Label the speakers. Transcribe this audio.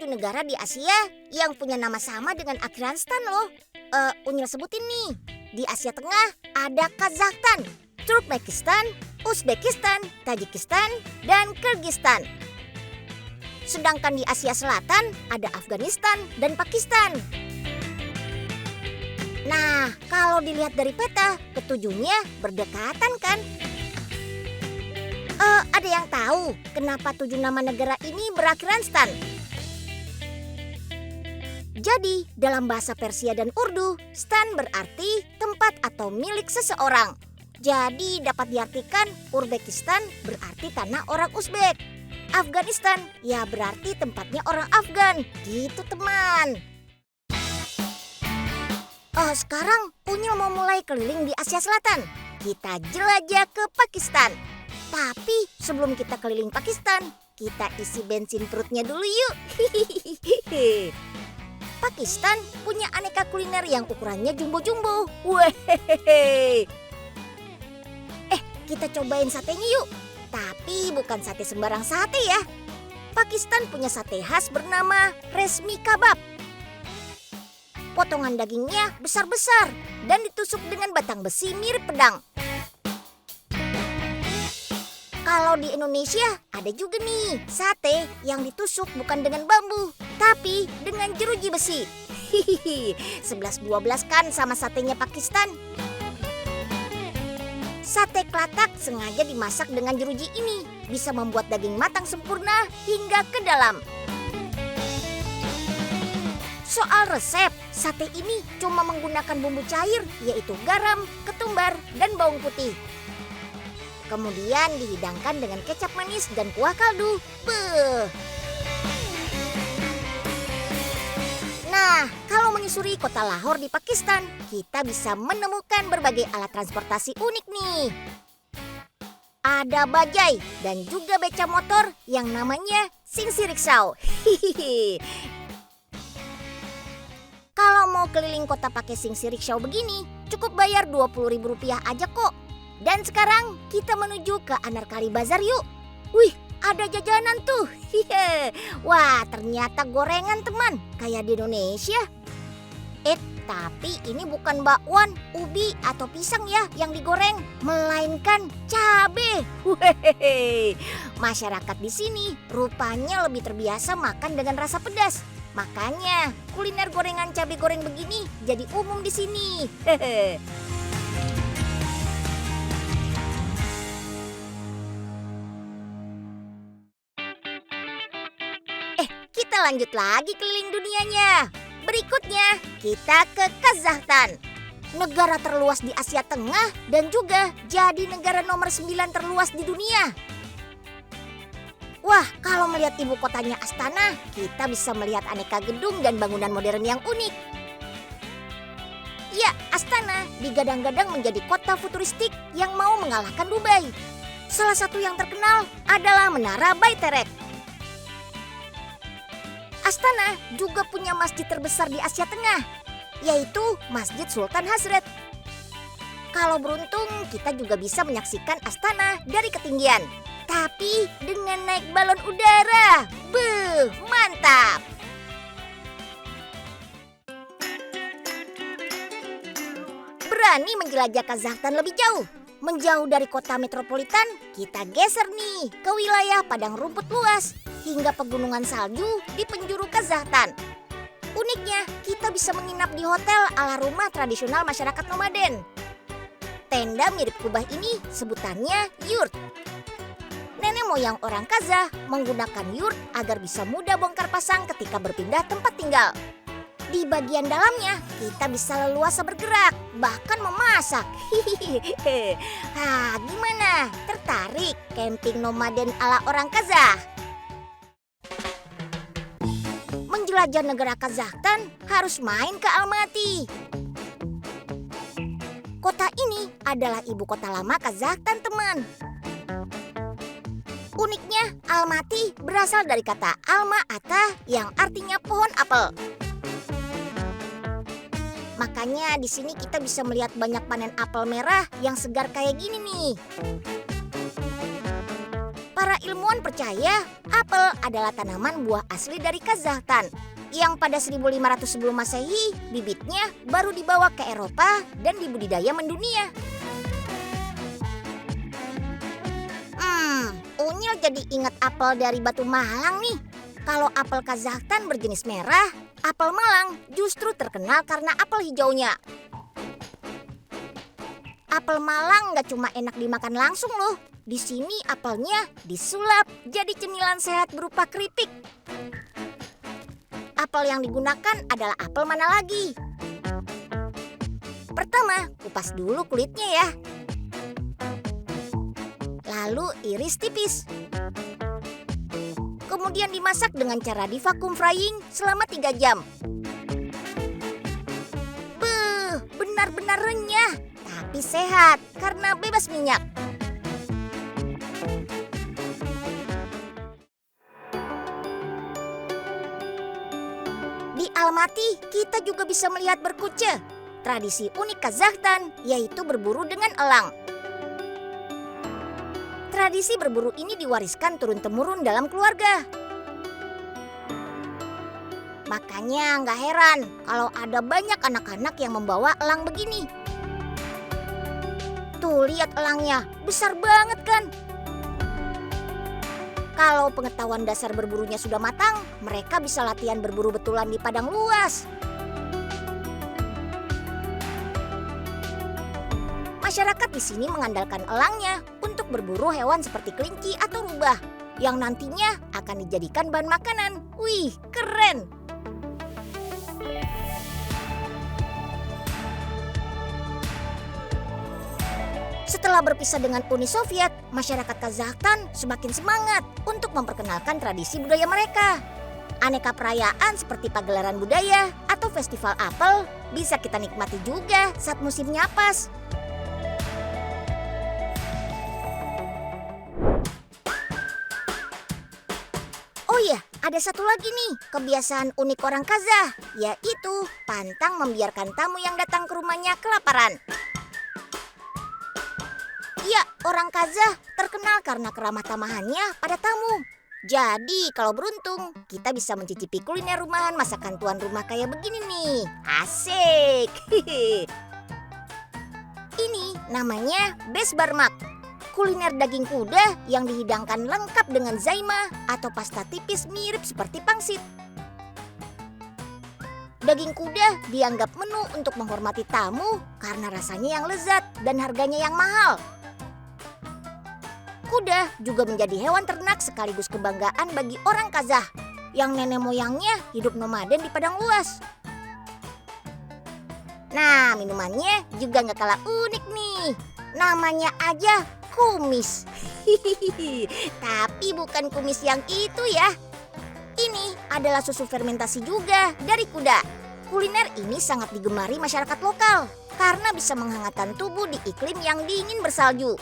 Speaker 1: negara di Asia yang punya nama sama dengan akhiran stan loh. Unyil sebutin nih. Di Asia Tengah ada Kazakhstan, Turkmenistan, Uzbekistan, Tajikistan, dan Kyrgyzstan. Sedangkan di Asia Selatan ada Afghanistan dan Pakistan. Nah, kalau dilihat dari peta, ketujuhnya berdekatan kan? Ada yang tahu kenapa 7 nama negara ini berakhiran stan? Jadi, dalam bahasa Persia dan Urdu, stan berarti tempat atau milik seseorang. Jadi, dapat diartikan Uzbekistan berarti tanah orang Uzbek. Afghanistan ya berarti tempatnya orang Afgan. Gitu teman. Sekarang Unyil mau mulai keliling di Asia Selatan. Kita jelajah ke Pakistan. Tapi sebelum kita keliling Pakistan, kita isi bensin perutnya dulu yuk. Pakistan punya aneka kuliner yang ukurannya jumbo-jumbo. Wehehe. Kita cobain satenya yuk. Tapi bukan sate sembarang sate ya. Pakistan punya sate khas bernama resmi kabab. Potongan dagingnya besar-besar dan ditusuk dengan batang besi mirip pedang. Kalau di Indonesia ada juga nih sate yang ditusuk bukan dengan bambu, tapi dengan jeruji besi. 11-12 kan sama satenya Pakistan. Sate kelatak sengaja dimasak dengan jeruji ini, bisa membuat daging matang sempurna hingga ke dalam. Soal resep, sate ini cuma menggunakan bumbu cair, yaitu garam, ketumbar, dan bawang putih. Kemudian dihidangkan dengan kecap manis dan kuah kaldu. Beuh. Nah, kalau menyusuri kota Lahore di Pakistan, kita bisa menemukan berbagai alat transportasi unik nih. Ada bajai dan juga beca motor yang namanya Singsi Rickshaw. Kalau mau keliling kota pakai Singsi Rickshaw begini, cukup bayar Rp20.000 aja kok. Dan sekarang kita menuju ke Anarkali Bazar yuk. Wih, ada jajanan tuh. Wah, ternyata gorengan teman, kayak di Indonesia. Tapi ini bukan bakwan, ubi, atau pisang ya yang digoreng, melainkan cabe. Masyarakat di sini rupanya lebih terbiasa makan dengan rasa pedas. Makanya kuliner gorengan cabe goreng begini jadi umum di sini. Kita lanjut lagi keliling dunianya. Berikutnya kita ke Kazakhstan. Negara terluas di Asia Tengah dan juga jadi negara nomor 9 terluas di dunia. Wah, kalau melihat ibu kotanya Astana, kita bisa melihat aneka gedung dan bangunan modern yang unik. Ya, Astana digadang-gadang menjadi kota futuristik yang mau mengalahkan Dubai. Salah satu yang terkenal adalah Menara Baiterek. Astana juga punya masjid terbesar di Asia Tengah, yaitu Masjid Sultan Hazret. Kalau beruntung, kita juga bisa menyaksikan Astana dari ketinggian. Tapi dengan naik balon udara. Beuh, mantap! Berani menjelajah Kazakhstan lebih jauh? Menjauh dari kota metropolitan, kita geser nih ke wilayah padang rumput luas hingga pegunungan salju di penjuru Kazakhstan. Uniknya, kita bisa menginap di hotel ala rumah tradisional masyarakat nomaden. Tenda mirip kubah ini sebutannya yurt. Nenek moyang orang Kazakh menggunakan yurt agar bisa mudah bongkar pasang ketika berpindah tempat tinggal. Di bagian dalamnya, kita bisa leluasa bergerak, bahkan memasak. Gimana? Tertarik camping nomaden ala orang Kazakh? Menjelajah negara Kazakhstan harus main ke Almaty. Kota ini adalah ibu kota lama Kazakhstan, teman. Uniknya, Almaty berasal dari kata Alma-ata yang artinya pohon apel. Makanya di sini kita bisa melihat banyak panen apel merah yang segar kayak gini nih. Para ilmuwan percaya apel adalah tanaman buah asli dari Kazakhstan yang pada 1500 sebelum Masehi bibitnya baru dibawa ke Eropa dan dibudidaya mendunia. Unyil jadi ingat apel dari Batu Malang nih. Kalau apel Kazakhstan berjenis merah, apel Malang justru terkenal karena apel hijaunya. Apel Malang gak cuma enak dimakan langsung loh. Di sini apelnya disulap jadi cemilan sehat berupa keripik. Apel yang digunakan adalah apel mana lagi? Pertama, kupas dulu kulitnya ya. Lalu iris tipis. Kemudian dimasak dengan cara di vacuum frying selama 3 jam. Benar-benar renyah, tapi sehat karena bebas minyak. Di Almaty, kita juga bisa melihat berkuce, tradisi unik Kazakhstan, yaitu berburu dengan elang. Tradisi berburu ini diwariskan turun-temurun dalam keluarga. Makanya nggak heran kalau ada banyak anak-anak yang membawa elang begini. Tuh lihat elangnya, besar banget kan? Kalau pengetahuan dasar berburunya sudah matang, mereka bisa latihan berburu betulan di padang luas. Masyarakat di sini mengandalkan elangnya untuk berburu hewan seperti kelinci atau rubah yang nantinya akan dijadikan bahan makanan. Wih, keren! Setelah berpisah dengan Uni Soviet, masyarakat Kazakhstan semakin semangat untuk memperkenalkan tradisi budaya mereka. Aneka perayaan seperti pagelaran budaya atau festival apel bisa kita nikmati juga saat musimnya pas. Oh iya, ada satu lagi nih kebiasaan unik orang Kazakh, yaitu pantang membiarkan tamu yang datang ke rumahnya kelaparan. Ya, orang Kazakh terkenal karena keramah tamahannya pada tamu. Jadi kalau beruntung, kita bisa mencicipi kuliner rumahan masakan tuan rumah kayak begini nih. Asik! Ini namanya besbarmak. Kuliner daging kuda yang dihidangkan lengkap dengan zaima atau pasta tipis mirip seperti pangsit. Daging kuda dianggap menu untuk menghormati tamu karena rasanya yang lezat dan harganya yang mahal. Kuda juga menjadi hewan ternak sekaligus kebanggaan bagi orang Kazakh yang nenek moyangnya hidup nomaden di padang luas. Nah, minumannya juga gak kalah unik nih. Namanya aja kumis. Tapi bukan kumis yang itu ya. Ini adalah susu fermentasi juga dari kuda. Kuliner ini sangat digemari masyarakat lokal karena bisa menghangatkan tubuh di iklim yang dingin bersalju.